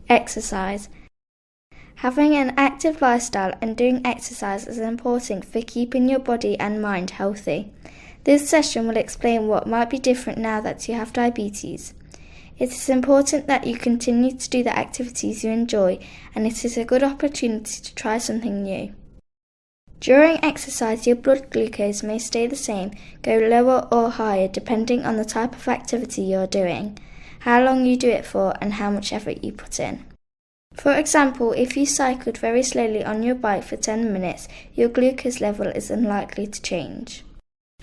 Exercise. Having an active lifestyle and doing exercise is important for keeping your body and mind healthy. This session will explain what might be different now that you have diabetes. It is important that you continue to do the activities you enjoy, and it is a good opportunity to try something new. During exercise, your blood glucose may stay the same, go lower or higher depending on the type of activity you are doing, how long you do it for, and how much effort you put in. For example, if you cycled very slowly on your bike for 10 minutes, your glucose level is unlikely to change.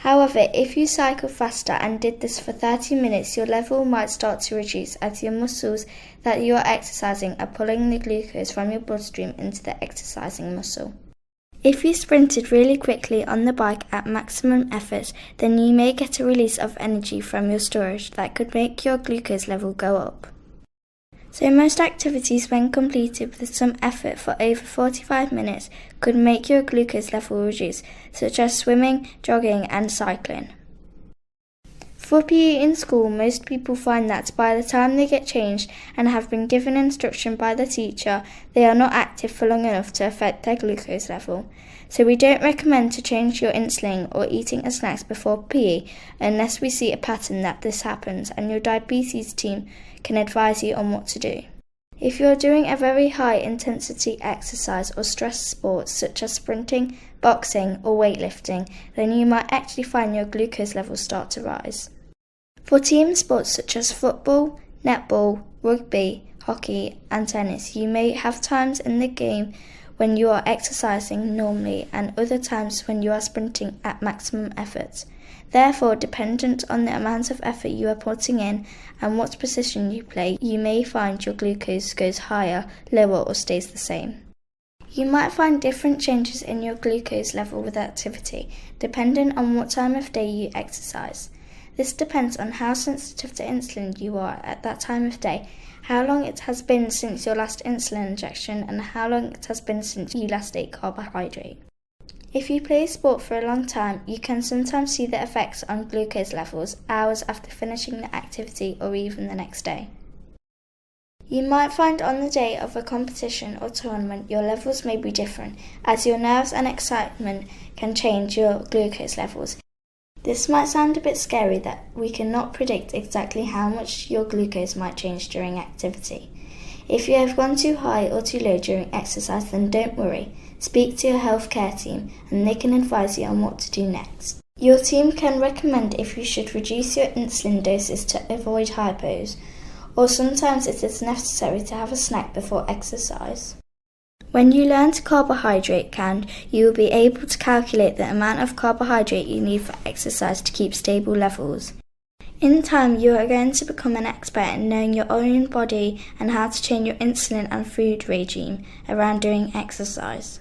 However, if you cycled faster and did this for 30 minutes, your level might start to reduce as your muscles that you are exercising are pulling the glucose from your bloodstream into the exercising muscle. If you sprinted really quickly on the bike at maximum effort, then you may get a release of energy from your storage that could make your glucose level go up. So most activities when completed with some effort for over 45 minutes could make your glucose level reduce, such as swimming, jogging and cycling. For PE in school, most people find that by the time they get changed and have been given instruction by the teacher, they are not active for long enough to affect their glucose level. So we don't recommend to change your insulin or eating a snacks before PE unless we see a pattern that this happens and your diabetes team can advise you on what to do. If you're doing a very high intensity exercise or stress sports such as sprinting, boxing or weightlifting, then you might actually find your glucose levels start to rise. For team sports such as football, netball, rugby, hockey and tennis, you may have times in the game when you are exercising normally and other times when you are sprinting at maximum effort. Therefore, dependent on the amount of effort you are putting in and what position you play, you may find your glucose goes higher, lower or stays the same. You might find different changes in your glucose level with activity, depending on what time of day you exercise. This depends on how sensitive to insulin you are at that time of day, how long it has been since your last insulin injection, and how long it has been since you last ate carbohydrate. If you play sport for a long time, you can sometimes see the effects on glucose levels hours after finishing the activity or even the next day. You might find on the day of a competition or tournament your levels may be different, as your nerves and excitement can change your glucose levels. This might sound a bit scary that we cannot predict exactly how much your glucose might change during activity. If you have gone too high or too low during exercise, then don't worry. Speak to your healthcare team and they can advise you on what to do next. Your team can recommend if you should reduce your insulin doses to avoid hypos, or sometimes it is necessary to have a snack before exercise. When you learn to carbohydrate count, you will be able to calculate the amount of carbohydrate you need for exercise to keep stable levels. In time, you are going to become an expert in knowing your own body and how to change your insulin and food regime around doing exercise.